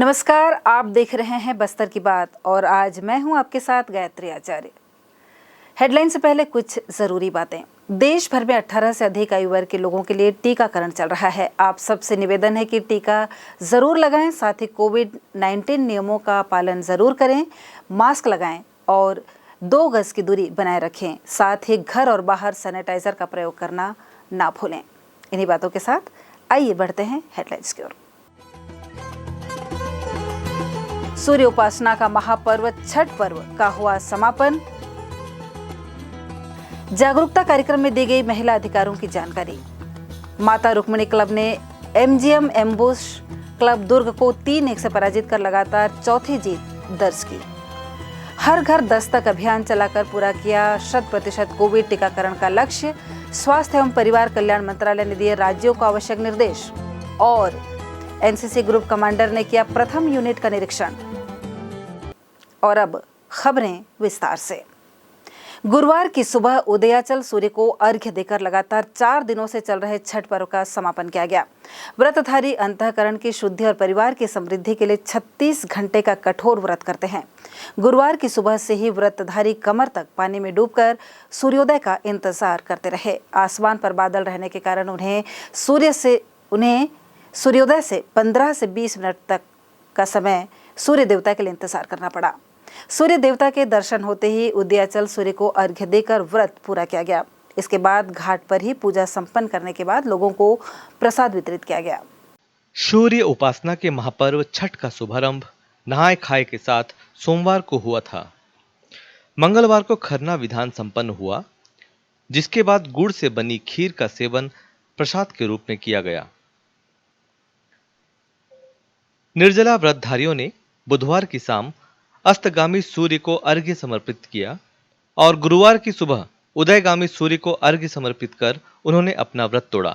नमस्कार, आप देख रहे हैं बस्तर की बात और आज मैं हूं आपके साथ गायत्री आचार्य। हेडलाइन से पहले कुछ जरूरी बातें। देश भर में 18 से अधिक आयु वर्ग के लोगों के लिए टीकाकरण चल रहा है। आप सबसे निवेदन है कि टीका जरूर लगाएं, साथ ही कोविड-19 नियमों का पालन जरूर करें, मास्क लगाएं और 2 गज की दूरी बनाए रखें। साथ ही घर और बाहर सैनिटाइजर का प्रयोग करना ना भूलें। इन्हीं बातों के साथ आइए बढ़ते हैं हेडलाइंस की ओर। सूर्य उपासना का महापर्व छठ पर्व का हुआ समापन। जागरूकता कार्यक्रम में दी गई महिला अधिकारों की जानकारी। माता रुक्मिणी क्लब ने एमजीएम एम्बुश क्लब दुर्ग को 3-1 से पराजित कर लगातार चौथी जीत दर्ज की। हर घर दस्तक अभियान चलाकर पूरा किया 100% कोविड टीकाकरण का लक्ष्य। स्वास्थ्य एवं परिवार कल्याण मंत्रालय ने दिए राज्यों को आवश्यक निर्देश और एनसीसी ग्रुप कमांडर ने किया प्रथम यूनिट का निरीक्षण। और अब खबरें विस्तार से। गुरुवार की सुबह उदयाचल सूर्य को अर्घ्य देकर लगातार 4 दिनों से चल रहे छठ पर्व का समापन किया गया। व्रतधारी अंतःकरण की शुद्धि और परिवार की समृद्धि के लिए 36 घंटे का कठोर व्रत करते हैं। गुरुवार की सुबह से ही व्रतधारी कमर तक पानी में डूबकर सूर्योदय का इंतजार करते रहे। आसमान पर बादल रहने के कारण उन्हें सूर्योदय से 15 से 20 मिनट तक का समय सूर्य देवता के लिए इंतजार करना पड़ा। सूर्य देवता के दर्शन होते ही उदयाचल सूर्य को अर्घ्य देकर व्रत पूरा किया गया। इसके बाद घाट पर ही पूजा संपन्न करने के बाद लोगों को प्रसाद वितरित किया गया। सूर्य उपासना के महापर्व छठ का शुभारंभ नहाय खाए के साथ सोमवार को हुआ था। मंगलवार को खरना विधान संपन्न हुआ, जिसके बाद गुड़ से बनी खीर का सेवन प्रसाद के रूप में किया गया। निर्जला व्रतधारियों ने बुधवार की शाम अस्तगामी सूर्य को अर्घ्य समर्पित किया और गुरुवार की सुबह उदयगामी सूर्य को अर्घ्य समर्पित कर उन्होंने अपना व्रत तोड़ा।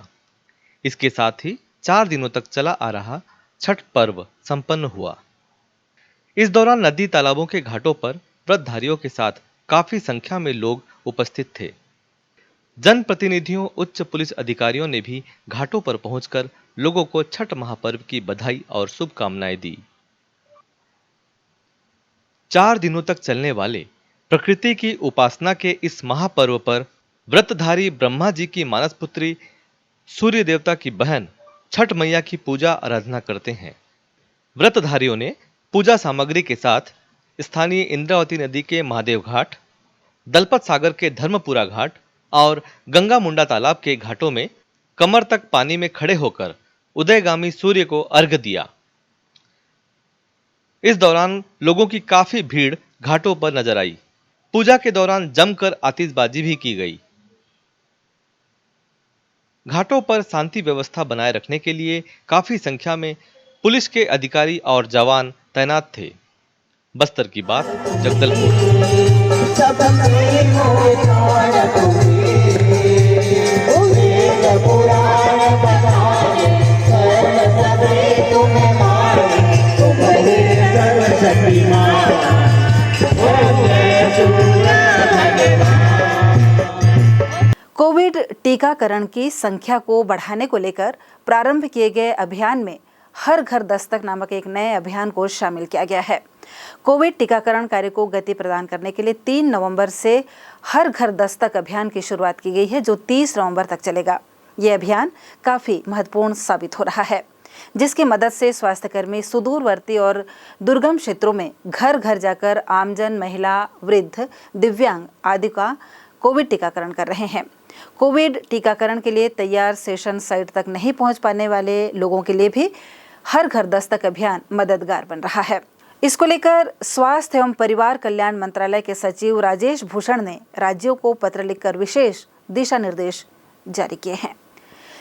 इसके साथ ही 4 दिनों तक चला आ रहा छठ पर्व संपन्न हुआ। इस दौरान नदी तालाबों के घाटों पर व्रतधारियों के साथ काफी संख्या में लोग उपस्थित थे। जनप्रतिनिधियों, उच्च पुलिस अधिकारियों ने भी घाटों पर पहुंचकर लोगों को छठ महापर्व की बधाई और शुभकामनाएं दी। 4 दिनों तक चलने वाले प्रकृति की उपासना के इस महापर्व पर व्रतधारी ब्रह्मा जी की मानस पुत्री सूर्य देवता की बहन छठ मैया की पूजा आराधना करते हैं। व्रतधारियों ने पूजा सामग्री के साथ स्थानीय इंद्रावती नदी के महादेव घाट, दलपत सागर के धर्मपुरा घाट और गंगा मुंडा तालाब के घाटों में कमर तक पानी में खड़े होकर उदयगामी सूर्य को अर्घ्य दिया। इस दौरान लोगों की काफी भीड़ घाटों पर नजर आई। पूजा के दौरान जमकर आतिशबाजी भी की गई। घाटों पर शांति व्यवस्था बनाए रखने के लिए काफी संख्या में पुलिस के अधिकारी और जवान तैनात थे। बस्तर की बात, जगदलपुर। कोविड टीकाकरण की संख्या को बढ़ाने को लेकर प्रारंभ किए गए अभियान में हर घर दस्तक नामक एक नए अभियान को शामिल किया गया है। कोविड टीकाकरण कार्य को गति प्रदान करने के लिए 3 नवंबर से हर घर दस्तक अभियान की शुरुआत की गई है, जो 30 नवंबर तक चलेगा। ये अभियान काफी महत्वपूर्ण साबित हो रहा है, जिसकी मदद से स्वास्थ्यकर्मी सुदूरवर्ती और दुर्गम क्षेत्रों में घर घर जाकर आमजन, महिला, वृद्ध, दिव्यांग आदि का कोविड टीकाकरण कर रहे हैं। कोविड टीकाकरण के लिए तैयार सेशन साइट तक नहीं पहुंच पाने वाले लोगों के लिए भी हर घर दस्तक अभियान मददगार बन रहा है। इसको लेकर स्वास्थ्य एवं परिवार कल्याण मंत्रालय के सचिव राजेश भूषण ने राज्यों को पत्र लिखकर विशेष दिशा निर्देश जारी किए हैं।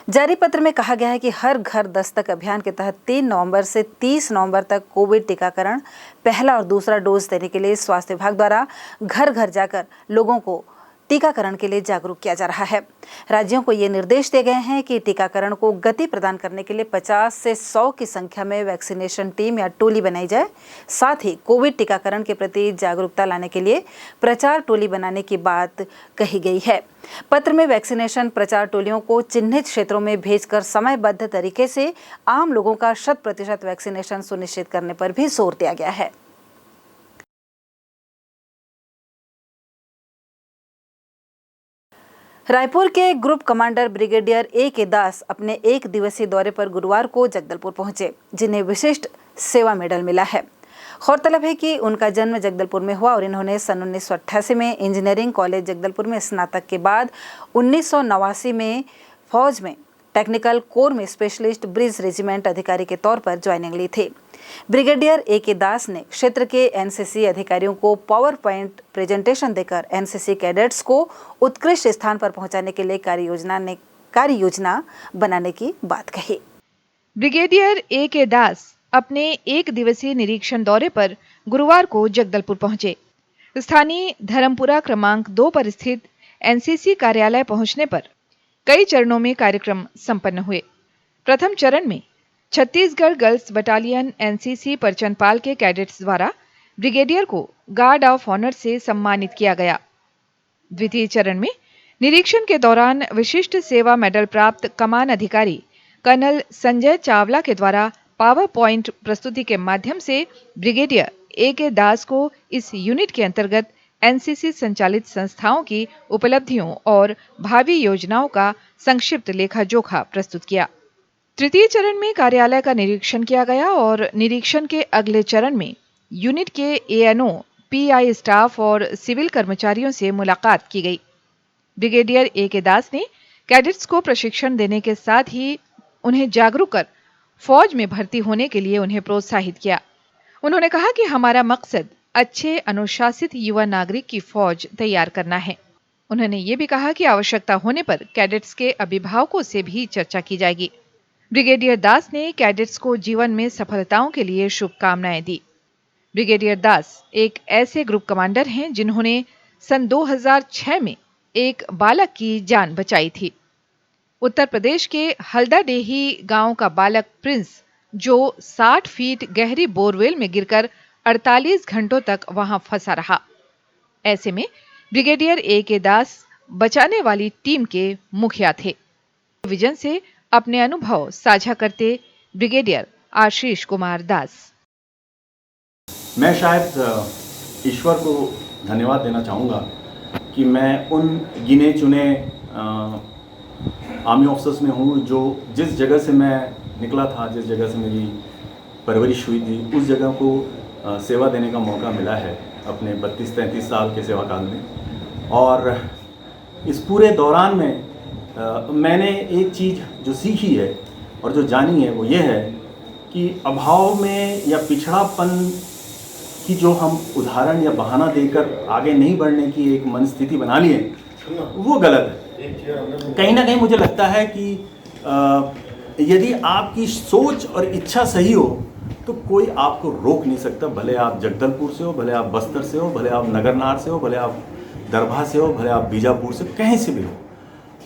जारी पत्र में कहा गया है कि हर घर दस्तक अभियान के तहत 3 नवंबर से 30 नवंबर तक कोविड टीकाकरण पहला और दूसरा डोज देने के लिए स्वास्थ्य विभाग द्वारा घर घर जाकर लोगों को टीकाकरण के लिए जागरूक किया जा रहा है। राज्यों को ये निर्देश दिए गए हैं कि टीकाकरण को गति प्रदान करने के लिए 50 से 100 की संख्या में वैक्सीनेशन टीम या टोली बनाई जाए। साथ ही कोविड टीकाकरण के प्रति जागरूकता लाने के लिए प्रचार टोली बनाने की बात कही गई है। पत्र में वैक्सीनेशन प्रचार टोलियों को चिन्हित क्षेत्रों में भेजकर समयबद्ध तरीके से आम लोगों का 100% वैक्सीनेशन सुनिश्चित करने पर भी जोर दिया गया है। रायपुर के ग्रुप कमांडर ब्रिगेडियर A.K. दास अपने 1 दिवसीय दौरे पर गुरुवार को जगदलपुर पहुंचे, जिन्हें विशिष्ट सेवा मेडल मिला है। गौरतलब है कि उनका जन्म जगदलपुर में हुआ और इन्होंने सन 1988 में इंजीनियरिंग कॉलेज जगदलपुर में स्नातक के बाद 1989 में फौज में टेक्निकल कोर में स्पेशलिस्ट ब्रिज रेजिमेंट अधिकारी के तौर पर ज्वाइनिंग ली थी। Brigadier A.K. दास ने क्षेत्र के एनसीसी अधिकारियों को पावर पॉइंट प्रेजेंटेशन देकर एनसीसी कैडेट्स को उत्कृष्ट स्थान पर पहुंचाने के लिए कार्य योजना बनाने की बात कही। Brigadier A.K. दास अपने 1 दिवसीय निरीक्षण दौरे पर गुरुवार को जगदलपुर पहुंचे। स्थानीय धर्मपुरा क्रमांक 2 पर स्थित एनसीसी कार्यालय पहुंचने पर कई चरणों में कार्यक्रम संपन्न हुए। प्रथम चरण में Chhattisgarh girls battalion NCC Parchanpal के कैडेट्स द्वारा ब्रिगेडियर को गार्ड ऑफ ऑनर से सम्मानित किया गया। द्वितीय चरण में निरीक्षण के दौरान विशिष्ट सेवा मेडल प्राप्त कमान अधिकारी कर्नल संजय चावला के द्वारा पावर पॉइंट प्रस्तुति के माध्यम से ब्रिगेडियर A.K. दास को इस यूनिट के अंतर्गत एनसीसी संचालित संस्थाओं की उपलब्धियों और भावी योजनाओं का संक्षिप्त लेखा जोखा प्रस्तुत किया। तृतीय चरण में कार्यालय का निरीक्षण किया गया और निरीक्षण के अगले चरण में यूनिट के ANO, PI स्टाफ और सिविल कर्मचारियों से मुलाकात की गई। Brigadier A.K. दास ने कैडेट्स को प्रशिक्षण देने के साथ ही उन्हें जागरूक कर फौज में भर्ती होने के लिए उन्हें प्रोत्साहित किया। उन्होंने कहा कि हमारा मकसद अच्छे अनुशासित युवा नागरिक की फौज तैयार करना है। उन्होंने ये भी कहा कि आवश्यकता होने पर कैडेट्स के अभिभावकों से भी चर्चा की जाएगी। ब्रिगेडियर दास ने कैडेट्स को जीवन में सफलताओं के लिए शुभकामनाएं दी। ब्रिगेडियर दास एक ऐसे ग्रुप कमांडर हैं जिन्होंने सन 2006 में एक बालक की जान बचाई थी। उत्तर प्रदेश के हल्दाडेही गांव का बालक प्रिंस, जो 60 फीट गहरी बोरवेल में गिरकर 48 घंटों तक वहां फंसा रहा। ऐसे में ब्रिगेडियर A.K. दास बचाने वाली टीम के मुखिया थे। विजन से अपने अनुभव साझा करते ब्रिगेडियर आशीष कुमार दास। मैं शायद ईश्वर को धन्यवाद देना चाहूँगा कि मैं उन गिने चुने आर्मी ऑफिसर्स में हूँ जो जिस जगह से मैं निकला था, जिस जगह से मेरी परवरिश हुई थी, उस जगह को सेवा देने का मौका मिला है अपने 32-33 साल के सेवा काल में। और इस पूरे दौरान में मैंने एक चीज़ जो सीखी है और जो जानी है वो ये है कि अभाव में या पिछड़ापन की जो हम उदाहरण या बहाना देकर आगे नहीं बढ़ने की एक मनस्थिति बना लिए, वो गलत है। कहीं ना कहीं मुझे लगता है कि यदि आपकी सोच और इच्छा सही हो तो कोई आपको रोक नहीं सकता, भले आप जगदलपुर से हो, भले आप बस्तर से हो, भले आप नगरनार से हो, भले आप दरभा से हो, भले आप बीजापुर से, कहीं से भी हो।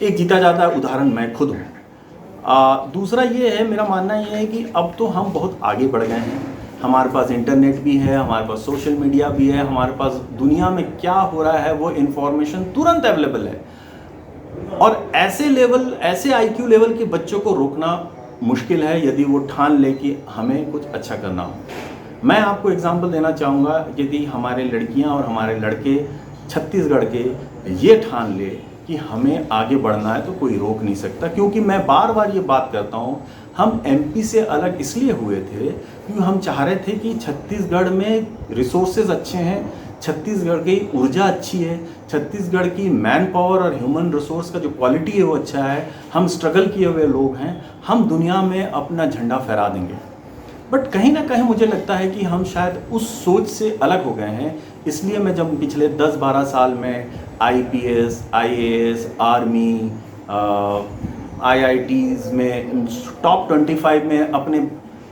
एक जीता जाता है उदाहरण मैं खुद हूँ। दूसरा ये है, मेरा मानना ये है कि अब तो हम बहुत आगे बढ़ गए हैं। हमारे पास इंटरनेट भी है, हमारे पास सोशल मीडिया भी है, हमारे पास दुनिया में क्या हो रहा है वो इन्फॉर्मेशन तुरंत अवेलेबल है। और ऐसे IQ लेवल के बच्चों को रोकना मुश्किल है यदि वो ठान ले कि हमें कुछ अच्छा करना हो। मैं आपको एग्जांपल देना चाहूँगा, यदि हमारे लड़कियां और हमारे लड़के छत्तीसगढ़ के ये ठान ले कि हमें आगे बढ़ना है तो कोई रोक नहीं सकता। क्योंकि मैं बार बार ये बात करता हूँ, हम MP से अलग इसलिए हुए थे क्योंकि हम चाह रहे थे कि छत्तीसगढ़ में रिसोर्सेज अच्छे हैं, छत्तीसगढ़ की ऊर्जा अच्छी है, छत्तीसगढ़ की मैन पावर और ह्यूमन रिसोर्स का जो क्वालिटी है वो अच्छा है, हम स्ट्रगल किए हुए लोग हैं, हम दुनिया में अपना झंडा फहरा देंगे। बट कहीं ना कहीं मुझे लगता है कि हम शायद उस सोच से अलग हो गए हैं। इसलिए मैं जब पिछले 10-12 साल में IPS, IAS, आर्मी, IITs में टॉप 25 में अपने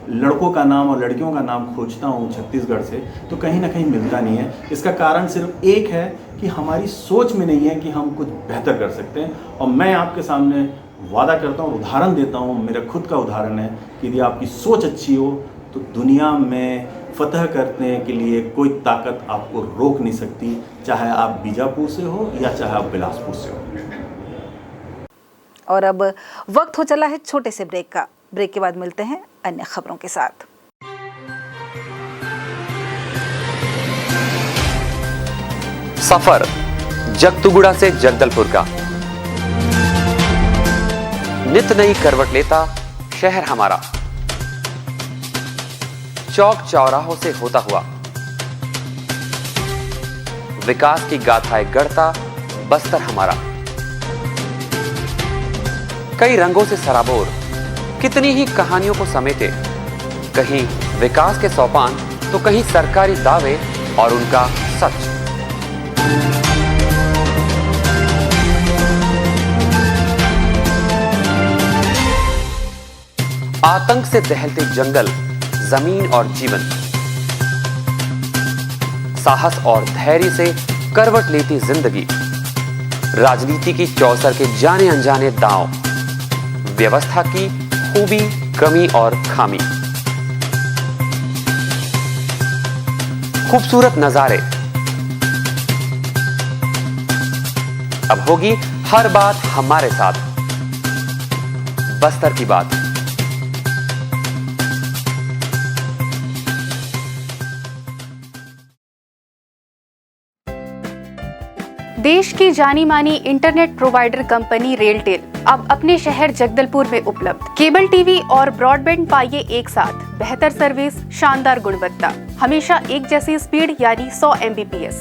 लड़कों का नाम और लड़कियों का नाम खोजता हूँ छत्तीसगढ़ से, तो कहीं ना कहीं मिलता नहीं है। इसका कारण सिर्फ एक है कि हमारी सोच में नहीं है कि हम कुछ बेहतर कर सकते हैं। और मैं आपके सामने वादा करता हूँ, उदाहरण देता हूँ, मेरा खुद का उदाहरण है कि यदि आपकी सोच अच्छी हो तो दुनिया में फतह करने के लिए कोई ताकत आपको रोक नहीं सकती, चाहे आप बीजापुर से हो या चाहे आप बिलासपुर से हो। और अब वक्त हो चला है छोटे से ब्रेक का। ब्रेक के बाद मिलते हैं अन्य खबरों के साथ। सफर जगतुगुड़ा से जगदलपुर का, नित नई करवट लेता शहर हमारा, चौक चौराहों से होता हुआ विकास की गाथाएं गढ़ता बस्तर हमारा। कई रंगों से सराबोर कितनी ही कहानियों को समेटे, कहीं विकास के सोपान तो कहीं सरकारी दावे और उनका सच। आतंक से दहलते जंगल, जमीन और जीवन, साहस और धैर्य से करवट लेती जिंदगी, राजनीति की चौसर के जाने अनजाने दांव, व्यवस्था की खूबी, कमी और खामी, खूबसूरत नजारे। अब होगी हर बात हमारे साथ, बस्तर की बात। देश की जानी मानी इंटरनेट प्रोवाइडर कंपनी रेलटेल अब अपने शहर जगदलपुर में उपलब्ध। केबल टीवी और ब्रॉडबैंड पाइए एक साथ, बेहतर सर्विस, शानदार गुणवत्ता, हमेशा एक जैसी स्पीड यानी 100 Mbps।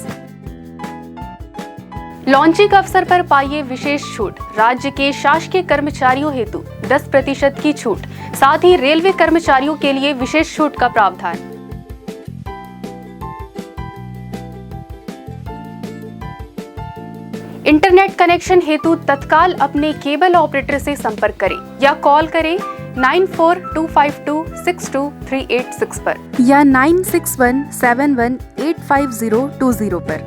लॉन्चिंग अवसर पर पाइए विशेष छूट, राज्य के शासकीय कर्मचारियों हेतु 10% की छूट, साथ ही रेलवे कर्मचारियों के लिए विशेष छूट का प्रावधान। इंटरनेट कनेक्शन हेतु तत्काल अपने केबल ऑपरेटर से संपर्क करें या कॉल करें 9425262386 पर या 9617185020 पर।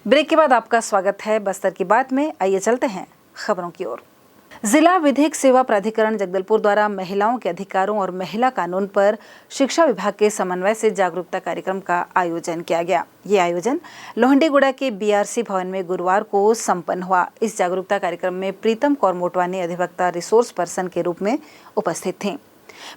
ब्रेक के बाद आपका स्वागत है बस्तर की बात में। आइए चलते हैं खबरों की ओर। जिला विधिक सेवा प्राधिकरण जगदलपुर द्वारा महिलाओं के अधिकारों और महिला कानून पर शिक्षा विभाग के समन्वय से जागरूकता कार्यक्रम का आयोजन किया गया। ये आयोजन लोहंडीगुड़ा के BRC भवन में गुरुवार को संपन्न हुआ। इस जागरूकता कार्यक्रम में प्रीतम कौर मोटवानी अधिवक्ता रिसोर्स पर्सन के रूप में उपस्थित थीं।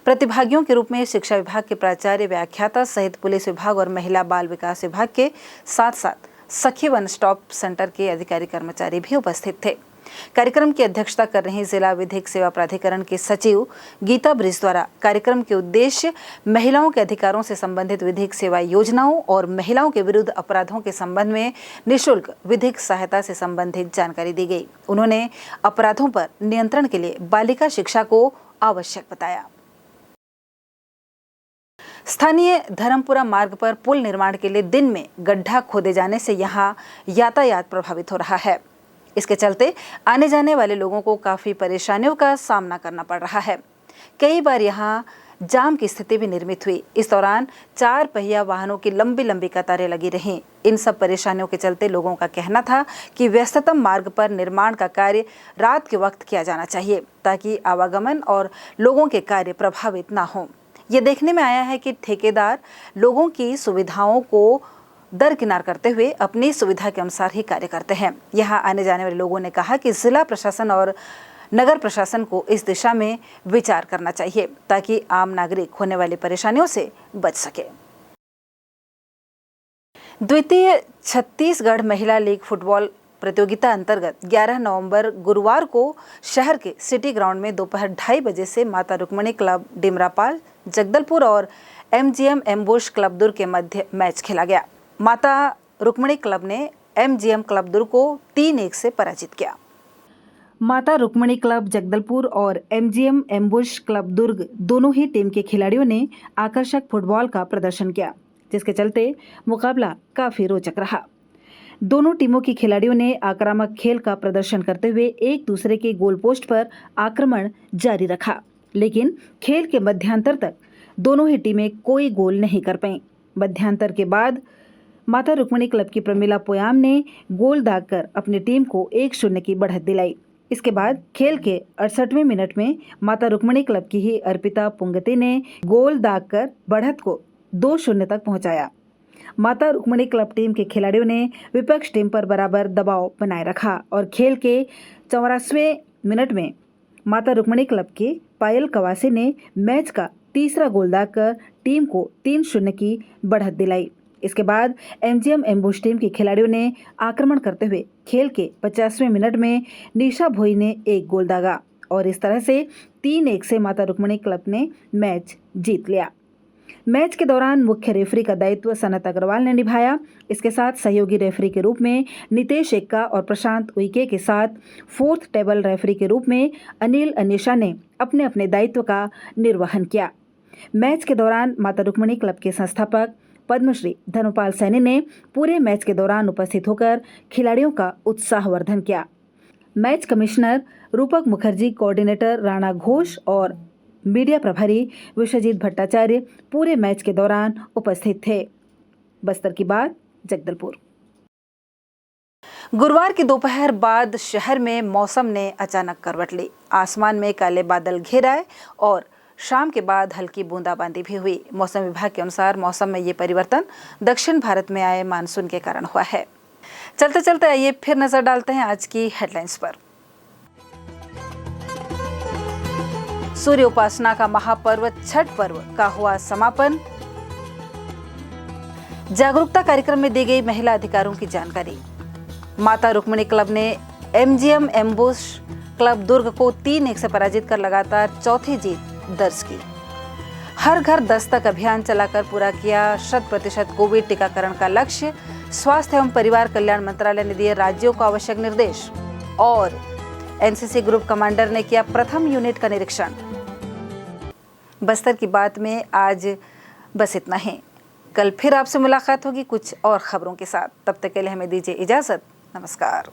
प्रतिभागियों के रूप में शिक्षा विभाग के प्राचार्य, व्याख्याता सहित पुलिस विभाग और महिला बाल विकास विभाग के साथ साथ सखी वन स्टॉप सेंटर के अधिकारी कर्मचारी भी उपस्थित थे। कार्यक्रम की अध्यक्षता कर रही जिला विधिक सेवा प्राधिकरण के सचिव गीता ब्रिज द्वारा कार्यक्रम के उद्देश्य महिलाओं के अधिकारों से संबंधित विधिक सेवा योजनाओं और महिलाओं के विरुद्ध अपराधों के संबंध में निःशुल्क विधिक सहायता से संबंधित जानकारी दी गई। उन्होंने अपराधों पर नियंत्रण के लिए बालिका शिक्षा को आवश्यक बताया। स्थानीय धरमपुरा मार्ग पर पुल निर्माण के लिए दिन में गड्ढा खोदे जाने से यहां यातायात प्रभावित हो रहा है। इसके चलते आने जाने वाले लोगों को काफी परेशानियों का सामना करना पड़ रहा है। कई बार यहां जाम की स्थिति भी निर्मित हुई। इस दौरान 4 पहिया वाहनों की लंबी लंबी कतारें लगी रहीं। इन सब परेशानियों के चलते लोगों का कहना था कि व्यस्ततम मार्ग पर निर्माण का कार्य रात के वक्त किया जाना चाहिए ताकि आवागमन और लोगों के कार्य प्रभावित ना हो। ये देखने में आया है कि ठेकेदार लोगों की सुविधाओं को दरकिनार करते हुए अपनी सुविधा के अनुसार ही कार्य करते हैं। यहाँ आने जाने वाले लोगों ने कहा कि जिला प्रशासन और नगर प्रशासन को इस दिशा में विचार करना चाहिए ताकि आम नागरिक होने वाली परेशानियों से बच सके। द्वितीय छत्तीसगढ़ महिला लीग फुटबॉल प्रतियोगिता अंतर्गत 11 नवंबर गुरुवार को शहर के सिटी ग्राउंड में दोपहर 2:30 बजे से माता रुक्मिणी क्लब डिमरापाल जगदलपुर और MGM एम्बुश क्लब दुर्ग के मध्य मैच खेला गया। माता रुक्मिणी क्लब ने MGM क्लब दुर्ग को 3-1 से पराजित किया। माता रुक्मिणी क्लब जगदलपुर और MGM एम्बुश क्लब दुर्ग दोनों ही टीम के खिलाड़ियों ने आकर्षक फुटबॉल का प्रदर्शन किया, जिसके चलते मुकाबला काफी रोचक रहा। दोनों टीमों के खिलाड़ियों ने आक्रामक खेल का प्रदर्शन करते हुए एक दूसरे के गोल पोस्ट पर आक्रमण जारी रखा, लेकिन खेल के मध्यांतर तक दोनों ही टीमें कोई गोल नहीं कर पाईं। मध्यांतर के बाद माता रुक्मिणी क्लब की प्रमिला पोयाम ने गोल दागकर अपनी टीम को 1-0 की बढ़त दिलाई। इसके बाद खेल के 68वें मिनट में माता रुक्मिणी क्लब की ही अर्पिता पुंगती ने गोल दागकर बढ़त को 2-0 तक पहुंचाया। माता रुक्मिणी क्लब टीम के खिलाड़ियों ने विपक्ष टीम पर बराबर दबाव बनाए रखा और खेल के 84वें मिनट में माता रुक्मिणी क्लब के पायल कवासे ने मैच का तीसरा गोल दागकर टीम को 3-0 की बढ़त दिलाई। इसके बाद एमजीएम एम्बुश टीम के खिलाड़ियों ने आक्रमण करते हुए खेल के 50वें मिनट में निशा भोई ने एक गोल दागा और इस तरह से 3-1 से माता रुक्मिणी क्लब ने मैच जीत लिया। मैच के दौरान मुख्य रेफरी का दायित्व सनत अग्रवाल ने निभाया। इसके साथ सहयोगी रेफरी के रूप में नितेश एक्का और प्रशांत उइके के साथ फोर्थ टेबल रेफरी के रूप में अनिल अनिशा ने अपने अपने दायित्व का निर्वहन किया। मैच के दौरान माता रुक्मिणी क्लब के संस्थापक पद्मश्री धनुपाल सैनी ने पूरे मैच के दौरान उपस्थित होकर खिलाड़ियों का उत्साहवर्धन किया। मैच कमिश्नर रूपक मुखर्जी, कोऑर्डिनेटर राणा घोष और मीडिया प्रभारी विश्वजीत भट्टाचार्य पूरे मैच के दौरान उपस्थित थे। बस्तर की बात, जगदलपुर। गुरुवार की दोपहर बाद शहर में मौसम ने अचानक करवट ली। आसमान में काले बादल घिर आए और शाम के बाद हल्की बूंदाबांदी भी हुई। मौसम विभाग के अनुसार मौसम में ये परिवर्तन दक्षिण भारत में आए मानसून के कारण हुआ है। चलते चलते आइए फिर नजर डालते हैं आज की हेडलाइंस पर। सूर्य उपासना का महापर्व छठ पर्व का हुआ समापन। जागरूकता कार्यक्रम में दी गई महिला अधिकारों की जानकारी। माता रुक्मिणी क्लब ने एमजीएम एम्बुश क्लब दुर्ग को 3-1 से पराजित कर लगातार चौथी जीत दर्ज की। हर घर दस्तक अभियान चलाकर पूरा किया 100% कोविड टीकाकरण का लक्ष्य। स्वास्थ्य एवं परिवार कल्याण मंत्रालय ने दिए राज्यों को आवश्यक निर्देश। और एनसीसी ग्रुप कमांडर ने किया प्रथम यूनिट का निरीक्षण। बस्तर की बात में आज बस इतना ही। कल फिर आपसे मुलाकात होगी कुछ और खबरों के साथ। तब तक के लिए हमें दीजिए इजाजत। नमस्कार।